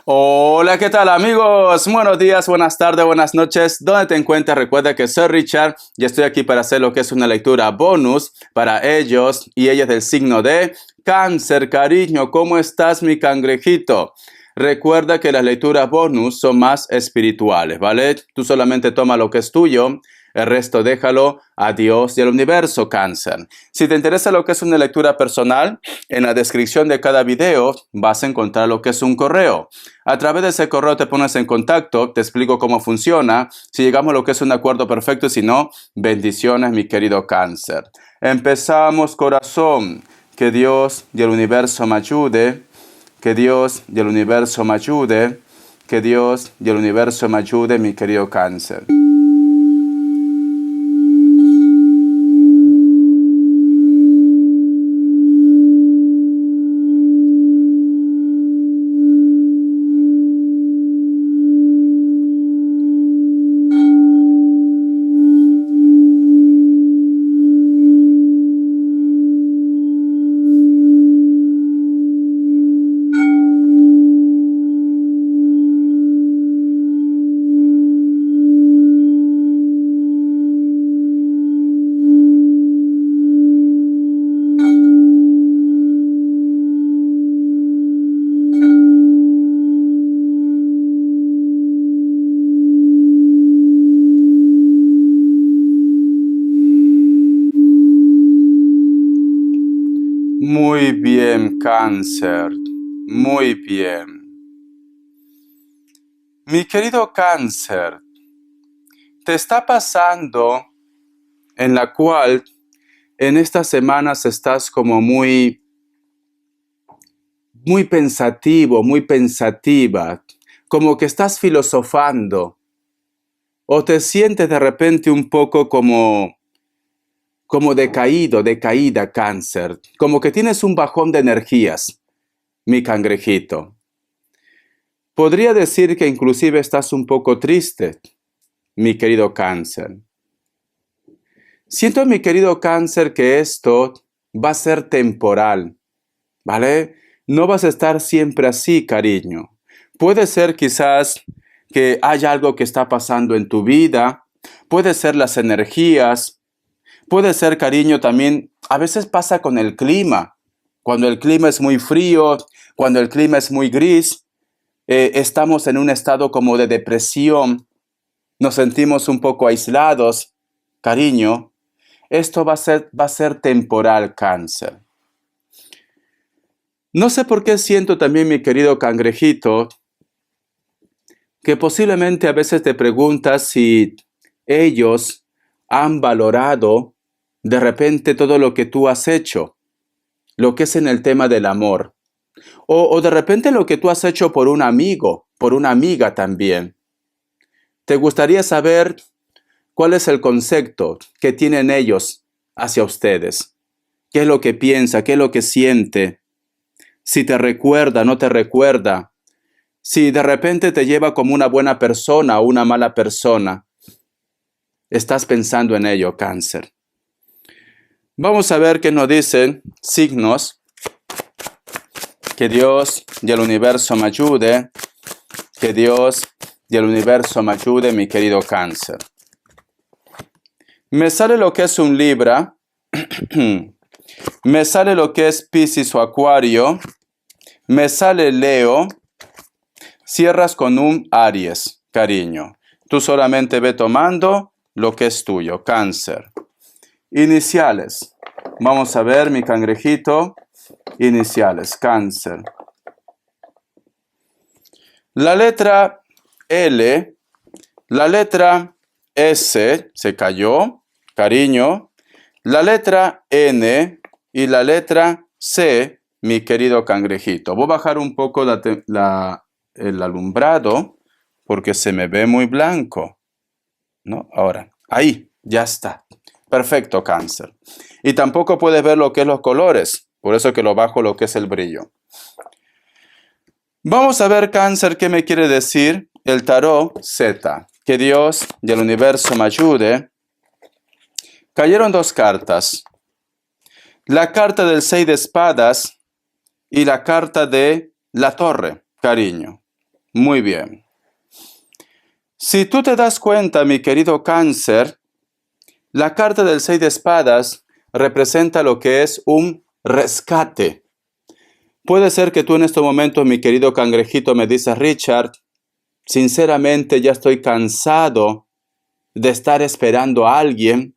Hola, ¿qué tal amigos? Buenos días, buenas tardes, buenas noches. ¿Dónde te encuentras? Recuerda que soy Richard y estoy aquí para hacer lo que es una lectura bonus para ellos y ellas del signo de Cáncer. Cariño, ¿cómo estás, mi cangrejito? Recuerda que las lecturas bonus son más espirituales, ¿vale? Tú solamente toma lo que es tuyo. El resto déjalo a Dios y al universo, Cáncer. Si te interesa lo que es una lectura personal, en la descripción de cada video vas a encontrar lo que es un correo. A través de ese correo te pones en contacto, te explico cómo funciona, si llegamos a lo que es un acuerdo perfecto y si no, bendiciones, mi querido Cáncer. Empezamos, corazón. Que Dios y el universo me ayude. Que Dios y el universo me ayude. Que Dios y el universo me ayude, mi querido Cáncer. Muy bien, Cáncer. Muy bien. Mi querido Cáncer, te está pasando en la cual en estas semanas estás como muy pensativo, muy pensativa, como que estás filosofando o te sientes de repente un poco como decaído, decaída, Cáncer, como que tienes un bajón de energías, mi cangrejito. Podría decir que inclusive estás un poco triste, mi querido Cáncer. Siento, mi querido Cáncer, que esto va a ser temporal, ¿vale? No vas a estar siempre así, cariño. Puede ser quizás que haya algo que está pasando en tu vida, puede ser las energías, puede ser, cariño, también a veces pasa con el clima. Cuando el clima es muy frío, cuando el clima es muy gris, estamos en un estado como de depresión, nos sentimos un poco aislados, cariño. Esto va a ser temporal, Cáncer. No sé por qué siento también, mi querido cangrejito, que posiblemente a veces te preguntas si ellos han valorado de repente todo lo que tú has hecho, lo que es en el tema del amor, o de repente lo que tú has hecho por un amigo, por una amiga también. ¿Te gustaría saber cuál es el concepto que tienen ellos hacia ustedes? ¿Qué es lo que piensa? ¿Qué es lo que siente? Si te recuerda, no te recuerda. Si de repente te lleva como una buena persona o una mala persona. Estás pensando en ello, Cáncer. Vamos a ver qué nos dicen signos. Que Dios y el universo me ayude. Que Dios y el universo me ayude, mi querido Cáncer. Me sale lo que es un Libra. Me sale lo que es Piscis o Acuario. Me sale Leo. Cierras con un Aries, cariño. Tú solamente ve tomando lo que es tuyo, Cáncer. Iniciales. Vamos a ver, mi cangrejito. Iniciales, Cáncer. La letra L, la letra S se cayó, cariño. La letra N y la letra C, mi querido cangrejito. Voy a bajar un poco el alumbrado porque se me ve muy blanco, ¿no? Ahora, ahí, ya está. Perfecto, Cáncer. Y tampoco puedes ver lo que es los colores, por eso que lo bajo lo que es el brillo. Vamos a ver, Cáncer, qué me quiere decir el tarot Z. Que Dios y el universo me ayude. Cayeron dos cartas. La carta del 6 de espadas y la carta de la torre, cariño. Muy bien. Si tú te das cuenta, mi querido Cáncer, la carta del 6 de espadas representa lo que es un rescate. Puede ser que tú en estos momentos, mi querido cangrejito, me dices, Richard, sinceramente ya estoy cansado de estar esperando a alguien.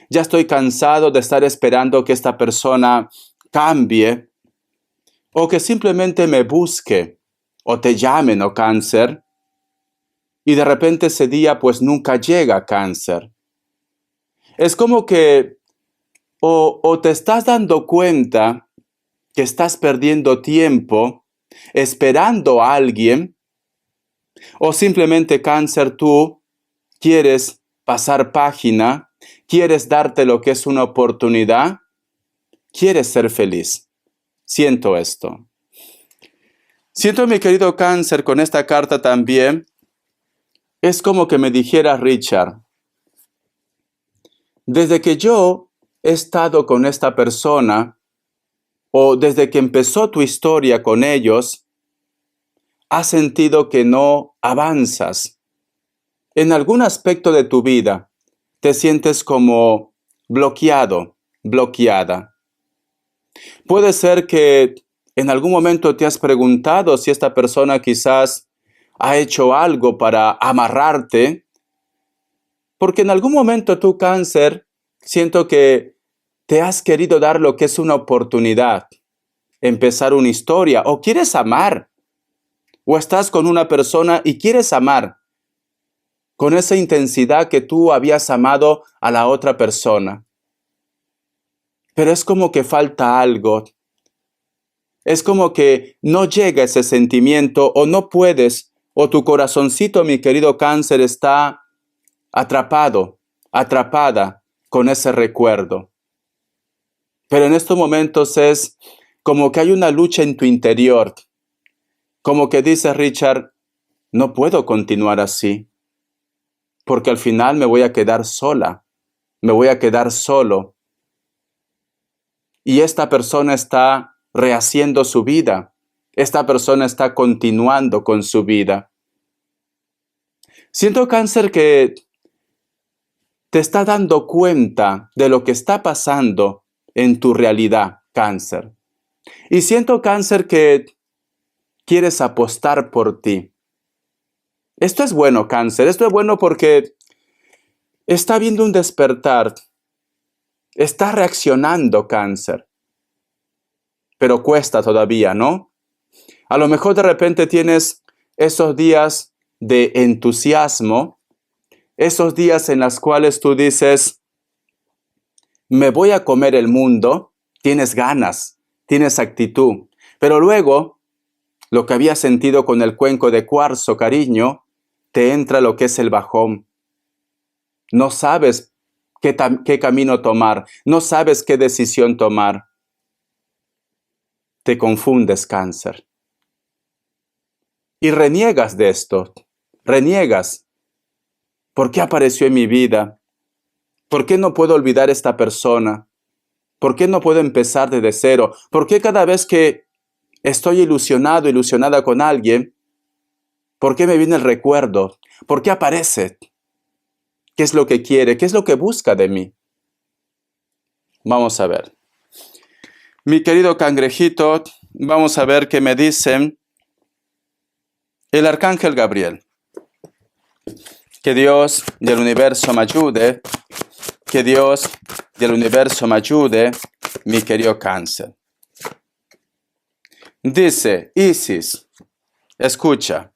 Ya estoy cansado de estar esperando que esta persona cambie o que simplemente me busque o te llamen, ¿no, Cáncer? Y de repente ese día pues nunca llega, Cáncer. Es como que o te estás dando cuenta que estás perdiendo tiempo esperando a alguien o simplemente, Cáncer, tú quieres pasar página, quieres darte lo que es una oportunidad, quieres ser feliz. Siento esto. Siento, mi querido Cáncer, con esta carta también, es como que me dijera Richard, desde que yo he estado con esta persona, o desde que empezó tu historia con ellos, has sentido que no avanzas. En algún aspecto de tu vida te sientes como bloqueado, bloqueada. Puede ser que en algún momento te has preguntado si esta persona quizás ha hecho algo para amarrarte, porque en algún momento tú, Cáncer, siento que te has querido dar lo que es una oportunidad, empezar una historia, o quieres amar, o estás con una persona y quieres amar con esa intensidad que tú habías amado a la otra persona. Pero es como que falta algo. Es como que no llega ese sentimiento o no puedes, o tu corazoncito, mi querido Cáncer, está atrapado, atrapada con ese recuerdo. Pero en estos momentos es como que hay una lucha en tu interior. Como que dice Richard, no puedo continuar así, porque al final me voy a quedar sola, me voy a quedar solo. Y esta persona está rehaciendo su vida. Esta persona está continuando con su vida. Siento, Cáncer, que te está dando cuenta de lo que está pasando en tu realidad, Cáncer. Y siento, Cáncer, que quieres apostar por ti. Esto es bueno, Cáncer. Esto es bueno porque está habiendo un despertar. Está reaccionando, Cáncer. Pero cuesta todavía, ¿no? A lo mejor de repente tienes esos días de entusiasmo, esos días en los cuales tú dices, me voy a comer el mundo, tienes ganas, tienes actitud. Pero luego, lo que habías sentido con el cuenco de cuarzo, cariño, te entra lo que es el bajón. No sabes qué camino tomar, no sabes qué decisión tomar. Te confundes, Cáncer. Y reniegas de esto, reniegas. ¿Por qué apareció en mi vida? ¿Por qué no puedo olvidar a esta persona? ¿Por qué no puedo empezar desde cero? ¿Por qué cada vez que estoy ilusionado, ilusionada con alguien, por qué me viene el recuerdo? ¿Por qué aparece? ¿Qué es lo que quiere? ¿Qué es lo que busca de mí? Vamos a ver. Mi querido cangrejito, vamos a ver qué me dicen el arcángel Gabriel. Que Dios del universo me ayude. Que Dios del universo me ayude, mi querido Cáncer. Dice Isis, escucha,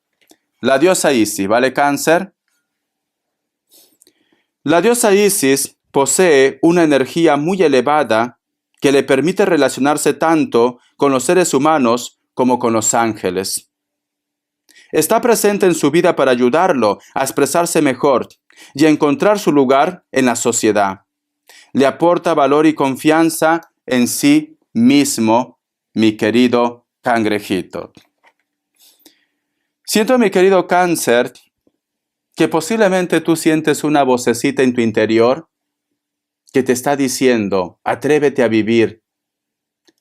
la diosa Isis, ¿vale, Cáncer? La diosa Isis posee una energía muy elevada que le permite relacionarse tanto con los seres humanos como con los ángeles. Está presente en su vida para ayudarlo a expresarse mejor y a encontrar su lugar en la sociedad. Le aporta valor y confianza en sí mismo, mi querido cangrejito. Siento, mi querido Cáncer, que posiblemente tú sientes una vocecita en tu interior que te está diciendo, atrévete a vivir,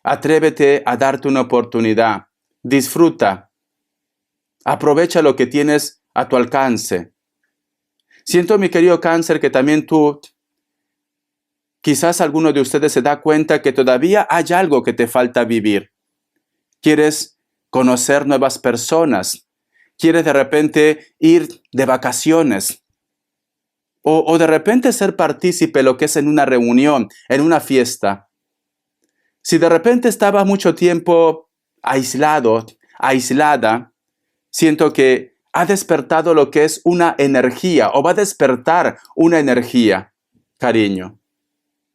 atrévete a darte una oportunidad, disfruta, Aprovecha lo que tienes a tu alcance. Siento, mi querido cáncer, que también tú, quizás alguno de ustedes se da cuenta que todavía hay algo que te falta vivir. Quieres conocer nuevas personas. Quieres de repente ir de vacaciones. O de repente ser partícipe lo que es en una reunión, en una fiesta. Si de repente estaba mucho tiempo aislado, aislada, siento que ha despertado lo que es una energía, o va a despertar una energía, cariño.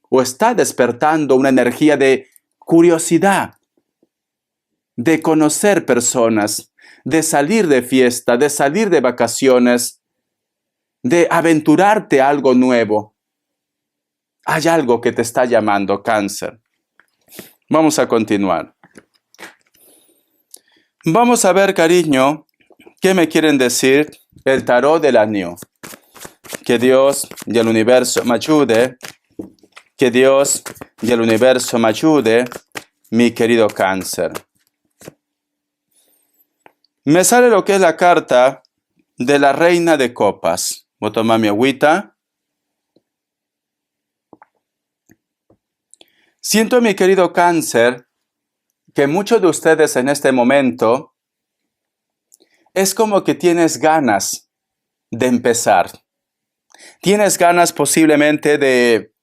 O está despertando una energía de curiosidad, de conocer personas, de salir de fiesta, de salir de vacaciones, de aventurarte a algo nuevo. Hay algo que te está llamando, cáncer. Vamos a continuar. Vamos a ver, cariño, qué me quieren decir el tarot del año. Que Dios y el universo me ayude. Que Dios y el universo me ayude, mi querido cáncer. Me sale lo que es la carta de la reina de copas. Voy a tomar mi agüita. Siento, mi querido cáncer, que muchos de ustedes en este momento es como que tienes ganas de empezar. Tienes ganas posiblemente de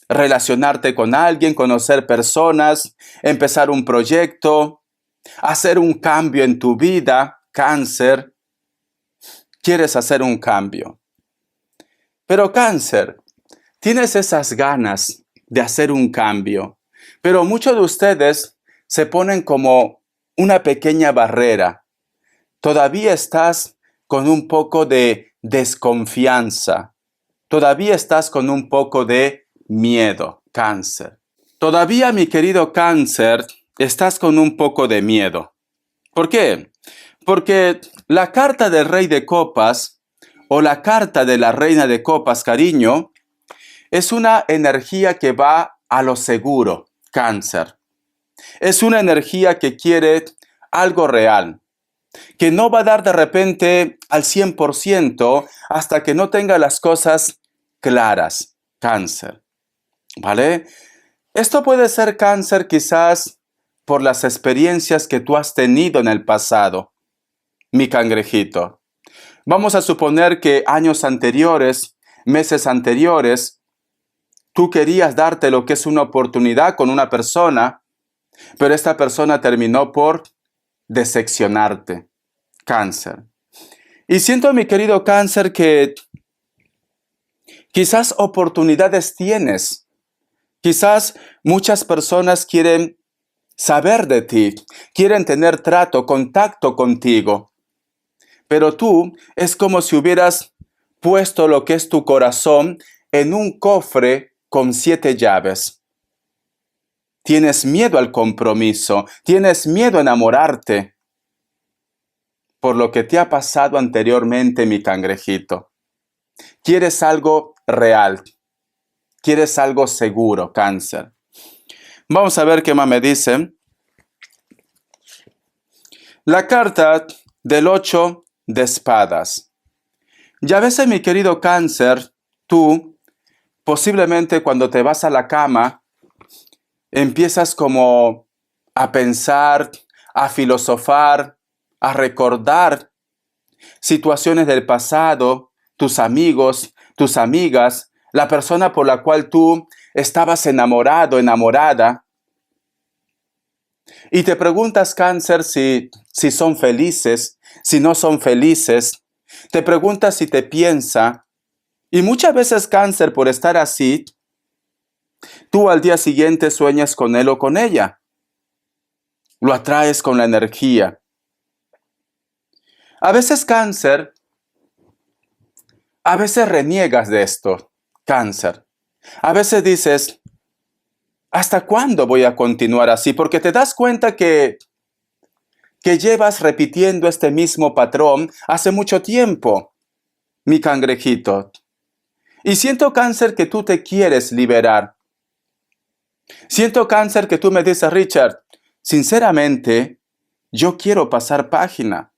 relacionarte con alguien, conocer personas, empezar un proyecto, hacer un cambio en tu vida, cáncer. Quieres hacer un cambio. Pero cáncer, tienes esas ganas de hacer un cambio, pero muchos de ustedes se ponen como una pequeña barrera. Todavía estás con un poco de desconfianza. Todavía estás con un poco de miedo, cáncer. Todavía, mi querido cáncer, estás con un poco de miedo. ¿Por qué? Porque la carta del Rey de Copas o la carta de la Reina de Copas, cariño, es una energía que va a lo seguro, cáncer. Es una energía que quiere algo real, que no va a dar de repente al 100% hasta que no tenga las cosas claras, cáncer. ¿Vale? Esto puede ser, cáncer, quizás por las experiencias que tú has tenido en el pasado, mi cangrejito. Vamos a suponer que años anteriores, meses anteriores, tú querías darte lo que es una oportunidad con una persona, pero esta persona terminó por decepcionarte, cáncer. Y siento, mi querido cáncer, que quizás oportunidades tienes. Quizás muchas personas quieren saber de ti, quieren tener trato, contacto contigo. Pero tú es como si hubieras puesto lo que es tu corazón en un cofre con 7 llaves. Tienes miedo al compromiso, tienes miedo a enamorarte por lo que te ha pasado anteriormente, mi cangrejito. Quieres algo real, quieres algo seguro, cáncer. Vamos a ver qué más me dicen. La carta del 8 de espadas. Y a veces, mi querido cáncer, tú, posiblemente cuando te vas a la cama, empiezas como a pensar, a filosofar, a recordar situaciones del pasado, tus amigos, tus amigas, la persona por la cual tú estabas enamorado, enamorada. Y te preguntas, cáncer, si son felices, si no son felices. Te preguntas si te piensa. Y muchas veces, cáncer, por estar así, tú al día siguiente sueñas con él o con ella. Lo atraes con la energía. A veces, cáncer, a veces reniegas de esto, cáncer. A veces dices, ¿hasta cuándo voy a continuar así? Porque te das cuenta que llevas repitiendo este mismo patrón hace mucho tiempo, mi cangrejito. Y siento, cáncer, que tú te quieres liberar. Siento, cáncer, que tú me dices, Richard, sinceramente, yo quiero pasar página.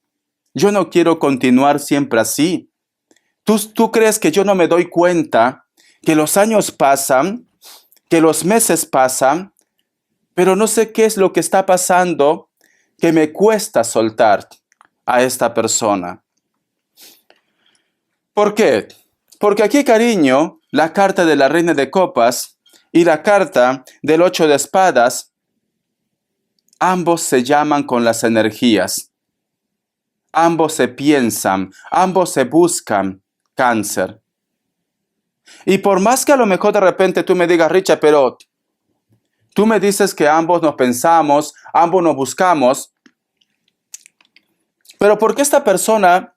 Yo no quiero continuar siempre así. ¿Tú crees que yo no me doy cuenta que los años pasan, que los meses pasan, pero no sé qué es lo que está pasando que me cuesta soltar a esta persona? ¿Por qué? Porque aquí, cariño, la carta de la reina de copas y la carta del 8 de espadas, ambos se llaman con las energías. Ambos se piensan, ambos se buscan, Cáncer. Y por más que a lo mejor de repente tú me digas, Richard, pero tú me dices que ambos nos pensamos, ambos nos buscamos, pero ¿por qué esta persona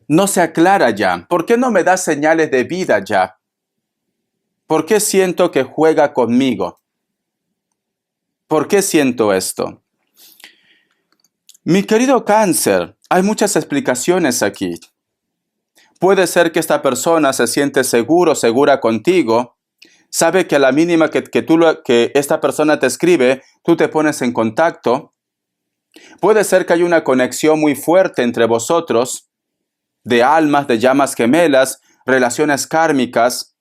no se aclara ya? ¿Por qué no me da señales de vida ya? ¿Por qué siento que juega conmigo? ¿Por qué siento esto? Mi querido Cáncer, hay muchas explicaciones aquí. Puede ser que esta persona se siente seguro, segura contigo, sabe que a la mínima que esta persona te escribe, tú te pones en contacto. Puede ser que haya una conexión muy fuerte entre vosotros, de almas, de llamas gemelas, relaciones kármicas,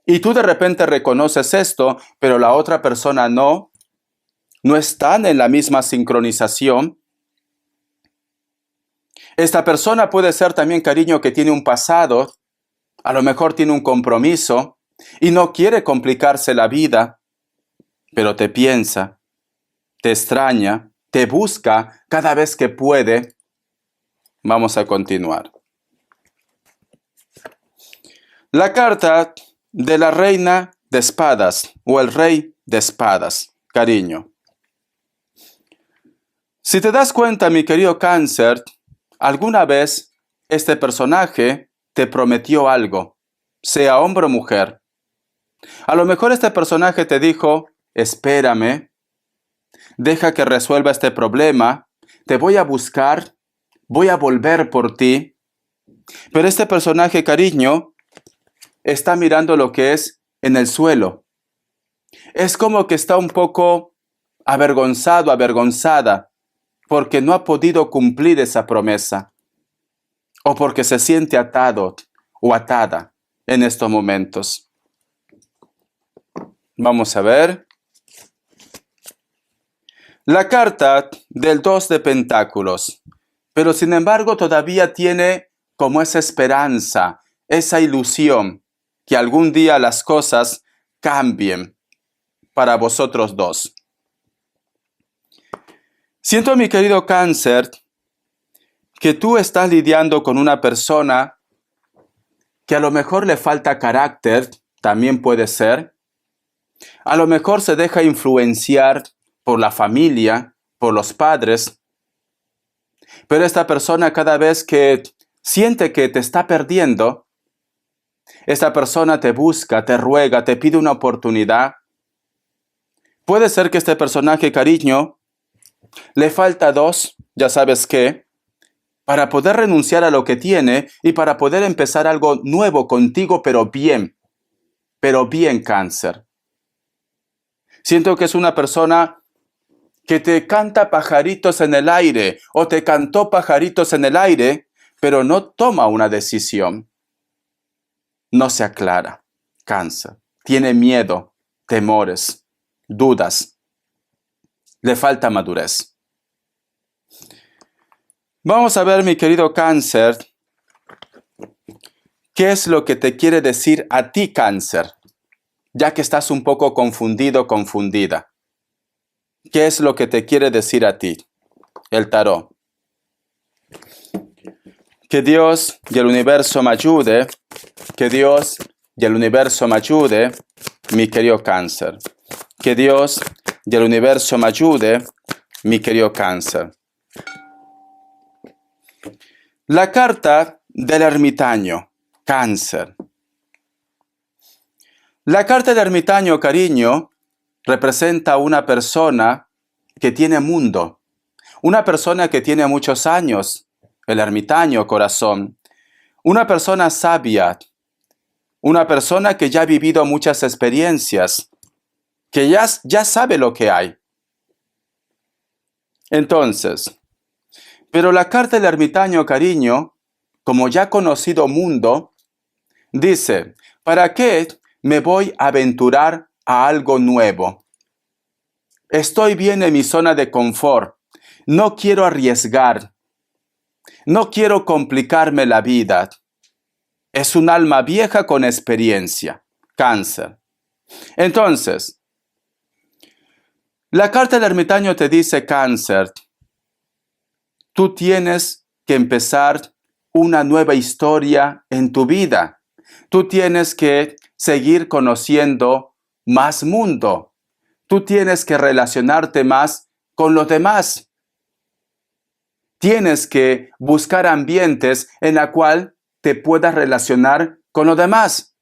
y tú de repente reconoces esto, pero la otra persona no están en la misma sincronización. Esta persona puede ser también, cariño, que tiene un pasado, a lo mejor tiene un compromiso y no quiere complicarse la vida, pero te piensa, te extraña, te busca cada vez que puede. Vamos a continuar. La carta de la reina de espadas o el rey de espadas, cariño. Si te das cuenta, mi querido Cáncer, alguna vez este personaje te prometió algo, sea hombre o mujer. A lo mejor este personaje te dijo, espérame, deja que resuelva este problema, te voy a buscar, voy a volver por ti. Pero este personaje, cariño, está mirando lo que es en el suelo. Es como que está un poco avergonzado, avergonzada, porque no ha podido cumplir esa promesa, o porque se siente atado o atada en estos momentos. Vamos a ver. La carta del 2 de Pentáculos, pero sin embargo todavía tiene como esa esperanza, esa ilusión, que algún día las cosas cambien para vosotros dos. Siento, mi querido Cáncer, que tú estás lidiando con una persona que a lo mejor le falta carácter, también puede ser. A lo mejor se deja influenciar por la familia, por los padres. Pero esta persona, cada vez que siente que te está perdiendo, esta persona te busca, te ruega, te pide una oportunidad. Puede ser que este personaje, cariño, le falta dos, ya sabes qué, para poder renunciar a lo que tiene y para poder empezar algo nuevo contigo, pero bien, Cáncer. Siento que es una persona que te canta pajaritos en el aire o te cantó pajaritos en el aire, pero no toma una decisión. No se aclara, Cáncer. Tiene miedo, temores, dudas. Le falta madurez. Vamos a ver, mi querido Cáncer, qué es lo que te quiere decir a ti, Cáncer, ya que estás un poco confundido, confundida. ¿Qué es lo que te quiere decir a ti el tarot? Que Dios y el universo me ayude, que Dios y el universo me ayude, mi querido Cáncer. Que Dios y el universo me ayude, mi querido Cáncer. La carta del ermitaño, Cáncer. La carta del ermitaño, cariño, representa a una persona que tiene mundo, una persona que tiene muchos años, el ermitaño, corazón, una persona sabia, una persona que ya ha vivido muchas experiencias, que ya sabe lo que hay. Entonces, Pero la carta del ermitaño, cariño, como ya conocido mundo, dice, ¿para qué me voy a aventurar a algo nuevo? Estoy bien en mi zona de confort. No quiero arriesgar. No quiero complicarme la vida. Es un alma vieja con experiencia. Cáncer. Entonces, la carta del ermitaño te dice, Cáncer, tú tienes que empezar una nueva historia en tu vida. Tú tienes que seguir conociendo más mundo. Tú tienes que relacionarte más con los demás. Tienes que buscar ambientes en la cual te puedas relacionar con los demás.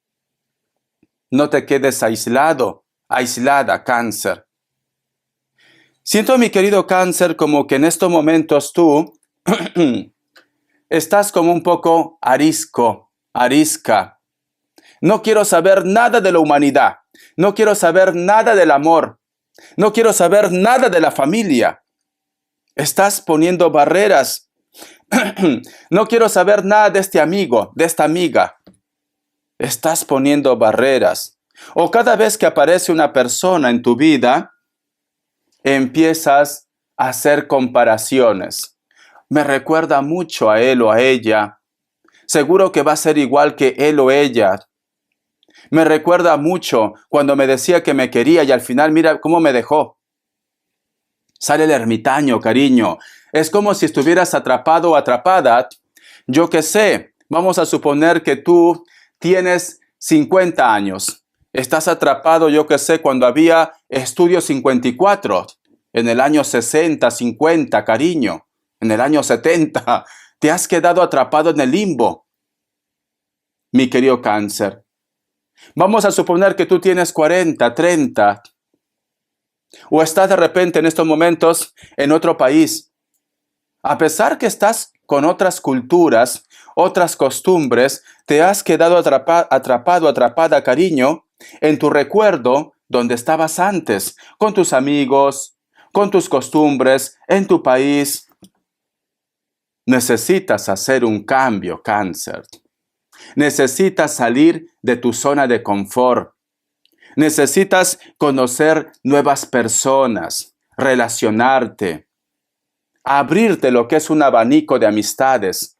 No te quedes aislado, aislada, Cáncer. Siento, mi querido Cáncer, como que en estos momentos tú estás como un poco arisca. No quiero saber nada de la humanidad. No quiero saber nada del amor. No quiero saber nada de la familia. Estás poniendo barreras. No quiero saber nada de este amigo, de esta amiga. Estás poniendo barreras. O cada vez que aparece una persona en tu vida, empiezas a hacer comparaciones. Me recuerda mucho a él o a ella. Seguro que va a ser igual que él o ella. Me recuerda mucho cuando me decía que me quería y al final mira cómo me dejó. Sale el ermitaño, cariño. Es como si estuvieras atrapado o atrapada. Yo qué sé, vamos a suponer que tú tienes 50 años. Estás atrapado, yo qué sé, cuando había Estudio 54. En el año 60, 50, cariño. En el año 70. Te has quedado atrapado en el limbo. Mi querido Cáncer. Vamos a suponer que tú tienes 40, 30. O estás de repente en estos momentos en otro país. A pesar que estás con otras culturas, otras costumbres, te has quedado atrapado, atrapada, cariño, en tu recuerdo donde estabas antes, con tus amigos, con tus costumbres, en tu país. Necesitas hacer un cambio, Cáncer. Necesitas salir de tu zona de confort. Necesitas conocer nuevas personas, relacionarte, abrirte lo que es un abanico de amistades.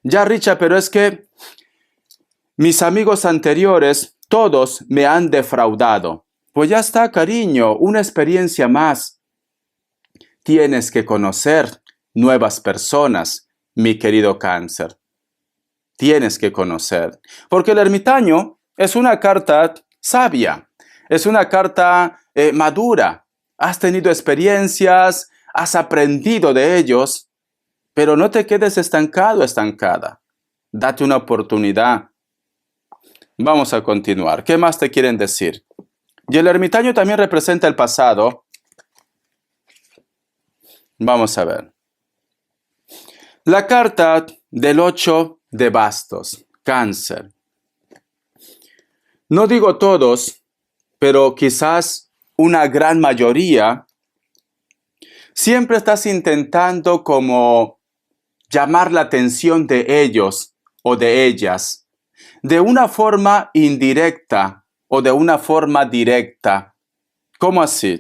Ya, Richard, pero es que mis amigos anteriores, todos me han defraudado. Pues ya está, cariño, una experiencia más. Tienes que conocer nuevas personas, mi querido Cáncer. Tienes que conocer. Porque el ermitaño es una carta sabia, es una carta madura. Has tenido experiencias, has aprendido de ellos, pero no te quedes estancado, estancada. Date una oportunidad. Vamos a continuar. ¿Qué más te quieren decir? Y el ermitaño también representa el pasado. Vamos a ver. La carta del 8 de bastos, Cáncer. No digo todos, pero quizás una gran mayoría, siempre estás intentando como llamar la atención de ellos o de ellas, de una forma indirecta o de una forma directa. ¿Cómo así?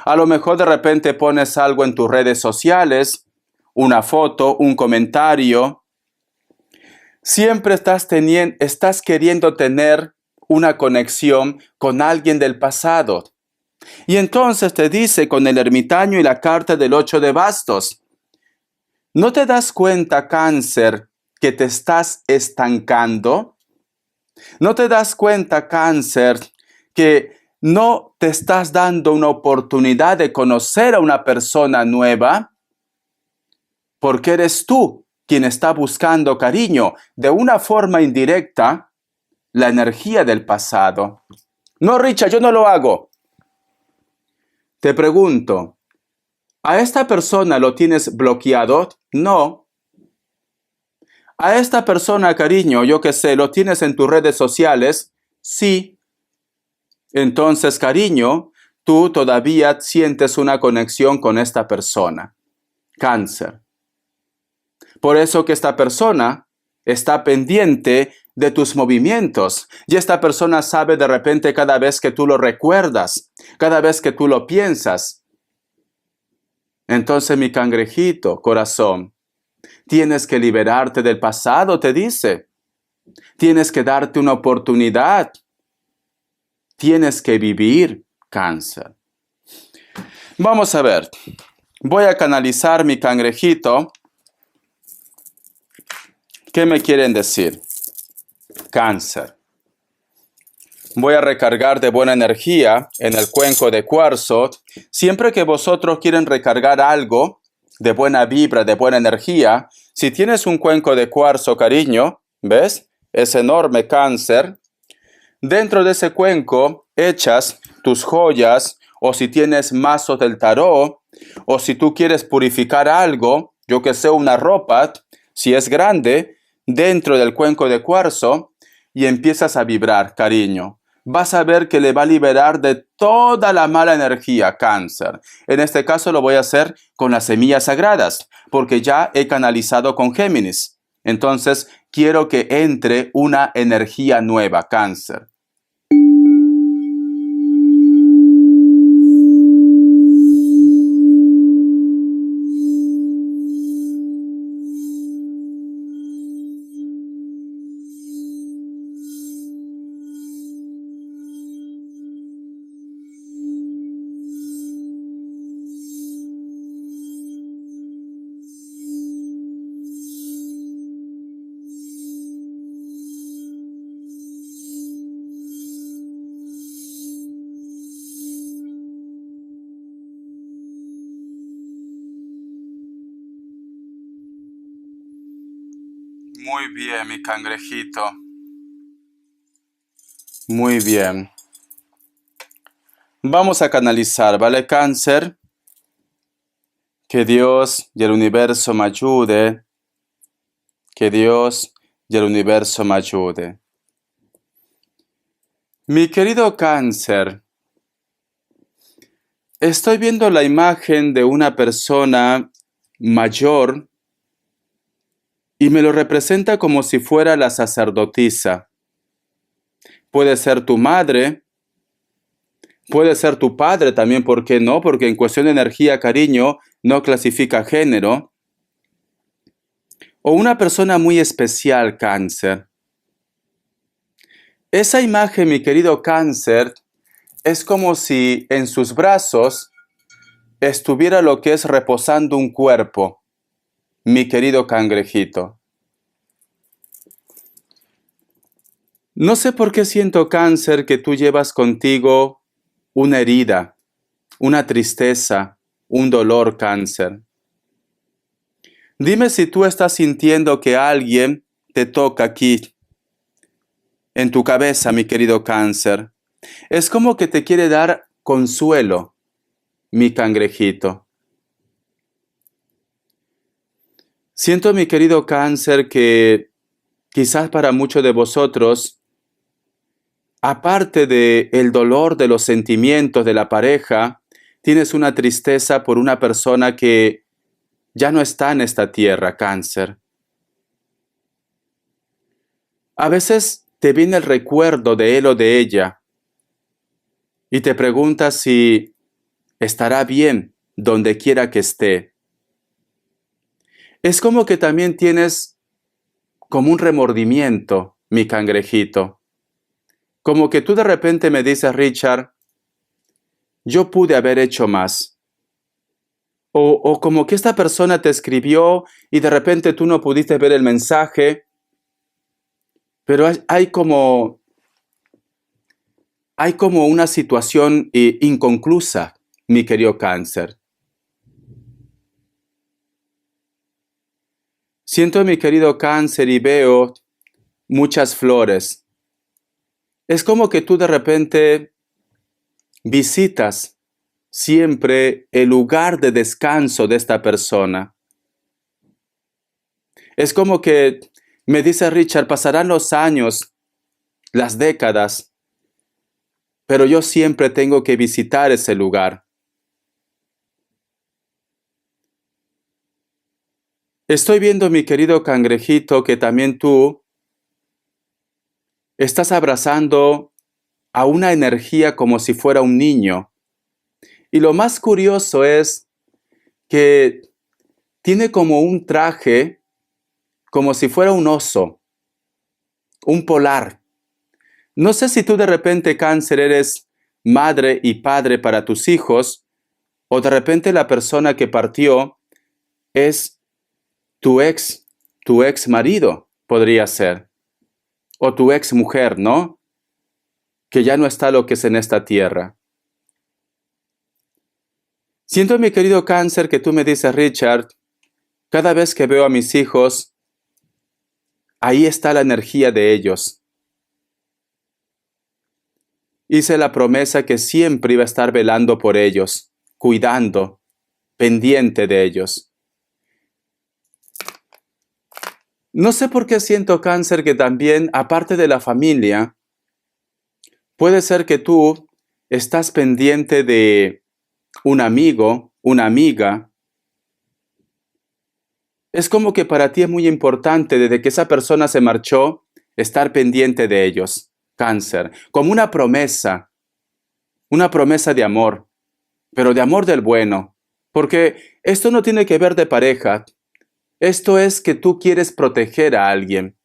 A lo mejor de repente pones algo en tus redes sociales, una foto, un comentario. Siempre estás queriendo tener una conexión con alguien del pasado. Y entonces te dice con el ermitaño y la carta del 8 de bastos, ¿no te das cuenta, Cáncer, que te estás estancando? ¿No te das cuenta, Cáncer, que no te estás dando una oportunidad de conocer a una persona nueva? Porque eres tú quien está buscando, cariño, de una forma indirecta, la energía del pasado. No, Richard, yo no lo hago. Te pregunto, ¿a esta persona lo tienes bloqueado? No. ¿A esta persona, cariño, yo qué sé, lo tienes en tus redes sociales? Sí. Entonces, cariño, tú todavía sientes una conexión con esta persona. cáncer. Por eso que esta persona está pendiente de tus movimientos y esta persona sabe de repente cada vez que tú lo recuerdas, cada vez que tú lo piensas. Entonces, mi cangrejito, corazón, tienes que liberarte del pasado, te dice. Tienes que darte una oportunidad. Tienes que vivir, cáncer. Vamos a ver. Voy a canalizar mi cangrejito. ¿Qué me quieren decir? Cáncer. Voy a recargar de buena energía en el cuenco de cuarzo. Siempre que vosotros quieren recargar algo de buena vibra, de buena energía, si tienes un cuenco de cuarzo, cariño, ¿ves? Es enorme, cáncer. Dentro de ese cuenco echas tus joyas, o si tienes mazos del tarot, o si tú quieres purificar algo, yo que sé, una ropa, si es grande, dentro del cuenco de cuarzo, y empiezas a vibrar, cariño. Vas a ver que le va a liberar de toda la mala energía, cáncer. En este caso lo voy a hacer con las semillas sagradas, porque ya he canalizado con Géminis. Entonces, quiero que entre una energía nueva, cáncer. Muy bien, mi cangrejito. Muy bien. Vamos a canalizar, ¿vale, cáncer? Que Dios y el universo me ayude. Que Dios y el universo me ayude. Mi querido cáncer, estoy viendo la imagen de una persona mayor y me lo representa como si fuera la sacerdotisa. Puede ser tu madre, puede ser tu padre también, ¿por qué no? Porque en cuestión de energía, cariño, no clasifica género. O una persona muy especial, cáncer. Esa imagen, mi querido cáncer, es como si en sus brazos estuviera lo que es reposando un cuerpo, mi querido cangrejito. No sé por qué siento, cáncer, que tú llevas contigo una herida, una tristeza, un dolor, cáncer. Dime si tú estás sintiendo que alguien te toca aquí, en tu cabeza, mi querido cáncer. Es como que te quiere dar consuelo, mi cangrejito. Siento, mi querido cáncer, que quizás para muchos de vosotros, aparte de el dolor de los sentimientos de la pareja, tienes una tristeza por una persona que ya no está en esta tierra, cáncer. A veces te viene el recuerdo de él o de ella y te preguntas si estará bien donde quiera que esté. Es como que también tienes como un remordimiento, mi cangrejito. Como que tú de repente me dices, Richard, yo pude haber hecho más. O como que esta persona te escribió y de repente tú no pudiste ver el mensaje, pero hay como una situación inconclusa, mi querido cáncer. Siento, mi querido cáncer, y veo muchas flores. Es como que tú de repente visitas siempre el lugar de descanso de esta persona. Es como que me dice Richard, pasarán los años, las décadas, pero yo siempre tengo que visitar ese lugar. Estoy viendo, mi querido cangrejito, que también tú estás abrazando a una energía como si fuera un niño. Y lo más curioso es que tiene como un traje, como si fuera un oso, un polar. No sé si tú de repente, Cáncer, eres madre y padre para tus hijos, o de repente la persona que partió es tu ex marido, podría ser, o tu ex mujer, ¿no? Que ya no está lo que es en esta tierra. Siento, mi querido Cáncer, que tú me dices, Richard, cada vez que veo a mis hijos, ahí está la energía de ellos. Hice la promesa que siempre iba a estar velando por ellos, cuidando, pendiente de ellos. No sé por qué siento, Cáncer, que también, aparte de la familia, puede ser que tú estás pendiente de un amigo, una amiga. Es como que para ti es muy importante, desde que esa persona se marchó, estar pendiente de ellos, Cáncer, como una promesa de amor, pero de amor del bueno, porque esto no tiene que ver de pareja, esto es que tú quieres proteger a alguien.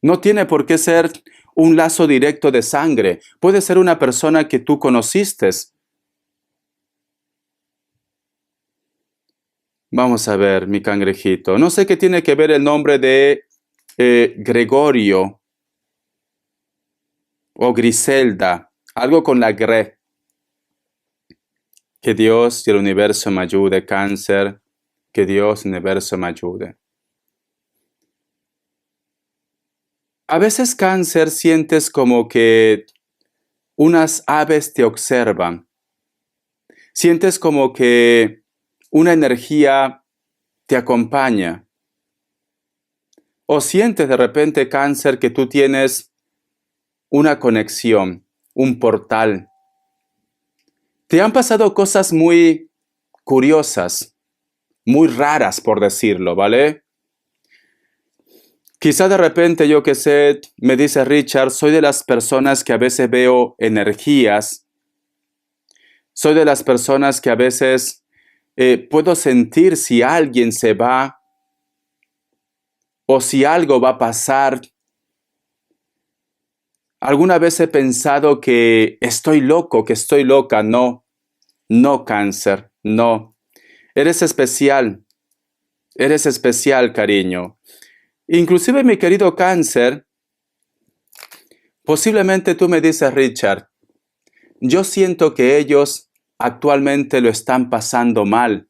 No tiene por qué ser un lazo directo de sangre, puede ser una persona que tú conociste. Vamos a ver, mi cangrejito. No sé qué tiene que ver el nombre de Gregorio o Griselda. Algo con la Gre. Que Dios y el universo me ayude, Cáncer. Que Dios y el universo me ayude. A veces, Cáncer, sientes como que unas aves te observan. Sientes como que una energía te acompaña. O sientes de repente, Cáncer, que tú tienes una conexión, un portal. Te han pasado cosas muy curiosas, muy raras, por decirlo, ¿vale? Quizá de repente, yo que sé, me dice Richard, soy de las personas que a veces veo energías. Soy de las personas que a veces puedo sentir si alguien se va o si algo va a pasar. Alguna vez he pensado que estoy loco, que estoy loca. No, no, Cáncer, no. Eres especial, cariño. Inclusive, mi querido Cáncer, posiblemente tú me dices, Richard, yo siento que ellos actualmente lo están pasando mal.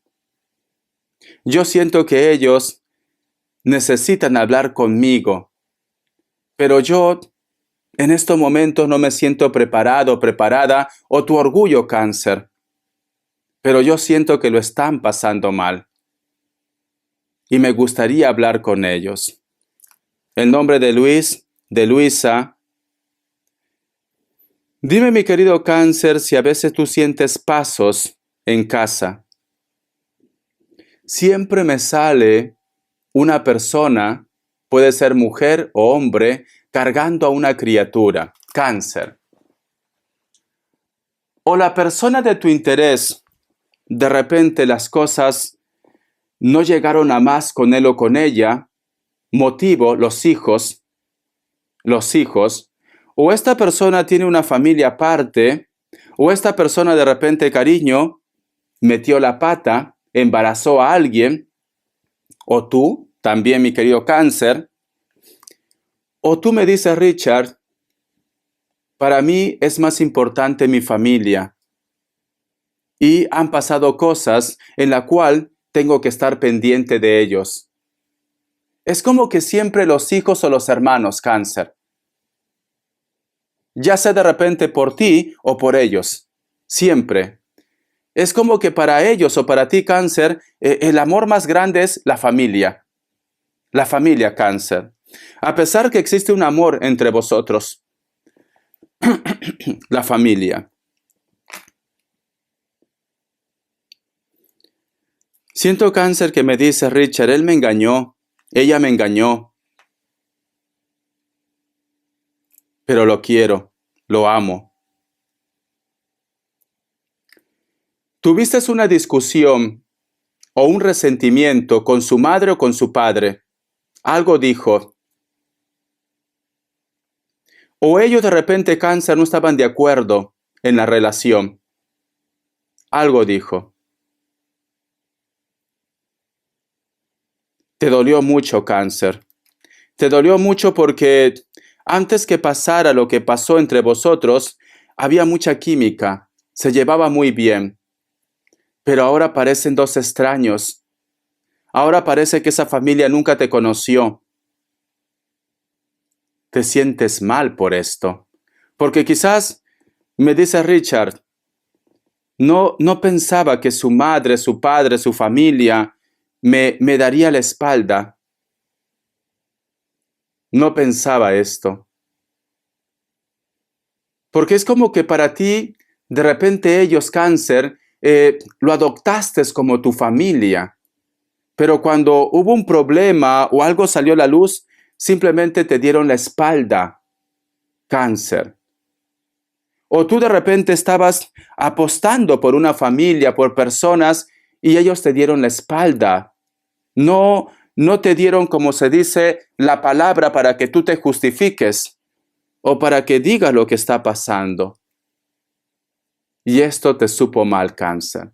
Yo siento que ellos necesitan hablar conmigo, pero yo en estos momentos no me siento preparado, preparada, o tu orgullo, Cáncer, pero yo siento que lo están pasando mal y me gustaría hablar con ellos. En nombre de Luis, de Luisa, dime, mi querido Cáncer, si a veces tú sientes pasos en casa. Siempre me sale una persona, puede ser mujer o hombre, cargando a una criatura, Cáncer. O la persona de tu interés, de repente las cosas no llegaron a más con él o con ella, motivo, los hijos, o esta persona tiene una familia aparte, o esta persona de repente, cariño, metió la pata, embarazó a alguien, o tú, también, mi querido Cáncer, o tú me dices, Richard, para mí es más importante mi familia, y han pasado cosas en la cual tengo que estar pendiente de ellos. Es como que siempre los hijos o los hermanos, Cáncer. Ya sea de repente por ti o por ellos. Siempre. Es como que para ellos o para ti, Cáncer, el amor más grande es la familia. La familia, Cáncer. A pesar que existe un amor entre vosotros. La familia. Siento cáncer que me dice, Richard, él me engañó, ella me engañó, pero lo quiero, lo amo. ¿Tuviste una discusión o un resentimiento con su madre o con su padre? Algo dijo. O ellos de repente, cáncer, no estaban de acuerdo en la relación. Algo dijo. Te dolió mucho, cáncer. Te dolió mucho porque antes que pasara lo que pasó entre vosotros, había mucha química, se llevaba muy bien. Pero ahora parecen dos extraños. Ahora parece que esa familia nunca te conoció. Te sientes mal por esto. Porque quizás, me dice Richard, no pensaba que su madre, su padre, su familia me daría la espalda. No pensaba esto. Porque es como que para ti, de repente ellos, cáncer, lo adoptaste como tu familia. Pero cuando hubo un problema o algo salió a la luz, simplemente te dieron la espalda, cáncer. O tú de repente estabas apostando por una familia, por personas, y ellos te dieron la espalda. No te dieron, como se dice, la palabra para que tú te justifiques o para que digas lo que está pasando. Y esto te supo mal, cáncer.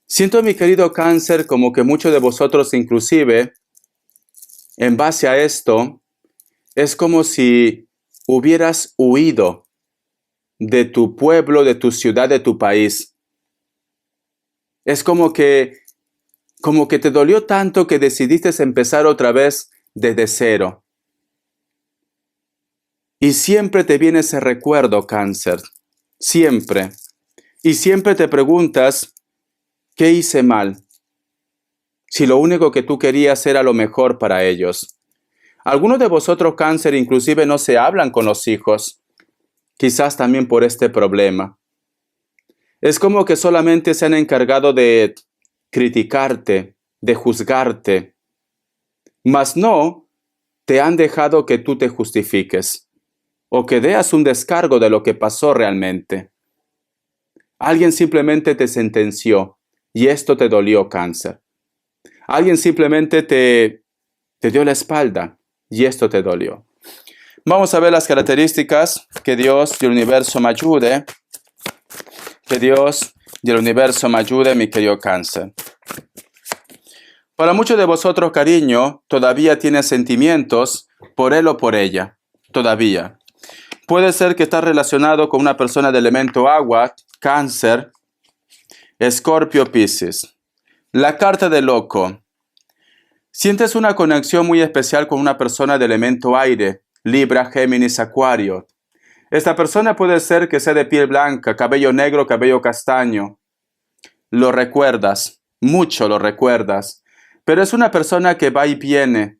Siento, mi querido cáncer, como que muchos de vosotros inclusive, en base a esto, es como si hubieras huido de tu pueblo, de tu ciudad, de tu país. Es como que te dolió tanto que decidiste empezar otra vez desde cero. Y siempre te viene ese recuerdo, cáncer. Siempre. Y siempre te preguntas, ¿qué hice mal? Si lo único que tú querías era lo mejor para ellos. Algunos de vosotros, cáncer, inclusive no se hablan con los hijos. Quizás también por este problema. Es como que solamente se han encargado de criticarte, de juzgarte. Mas no te han dejado que tú te justifiques o que deas un descargo de lo que pasó realmente. Alguien simplemente te sentenció y esto te dolió, cáncer. Alguien simplemente te dio la espalda y esto te dolió. Vamos a ver las características. Que Dios y el universo me ayude. Que Dios y el universo me ayude, mi querido cáncer. Para muchos de vosotros, cariño, todavía tienes sentimientos por él o por ella. Todavía. Puede ser que estás relacionado con una persona de elemento agua, cáncer, Escorpio, Piscis. La carta del loco. Sientes una conexión muy especial con una persona de elemento aire, Libra, Géminis, Acuario. Esta persona puede ser que sea de piel blanca, cabello negro, cabello castaño. Lo recuerdas, mucho lo recuerdas, pero es una persona que va y viene,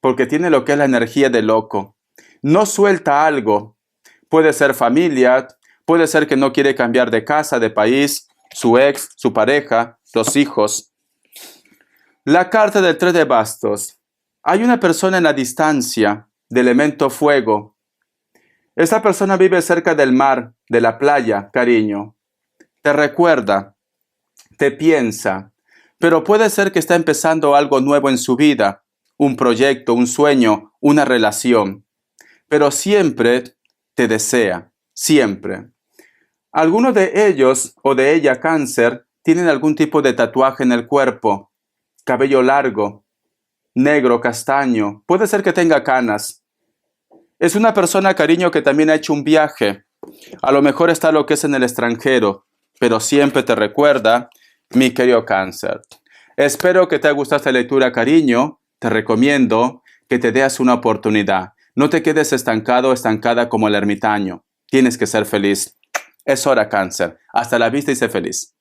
porque tiene lo que es la energía del loco. No suelta algo. Puede ser familia, puede ser que no quiere cambiar de casa, de país, su ex, su pareja, los hijos. La carta del 3 de bastos. Hay una persona en la distancia, de elemento fuego. Esta persona vive cerca del mar, de la playa, cariño. Te recuerda, te piensa, pero puede ser que está empezando algo nuevo en su vida, un proyecto, un sueño, una relación. Pero siempre te desea, siempre. Algunos de ellos o de ella, cáncer, tienen algún tipo de tatuaje en el cuerpo, cabello largo, negro, castaño, puede ser que tenga canas. Es una persona, cariño, que también ha hecho un viaje. A lo mejor está lo que es en el extranjero, pero siempre te recuerda, mi querido cáncer. Espero que te haya gustado esta lectura, cariño. Te recomiendo que te des una oportunidad. No te quedes estancado o estancada como el ermitaño. Tienes que ser feliz. Es hora, cáncer. Hasta la vista y sé feliz.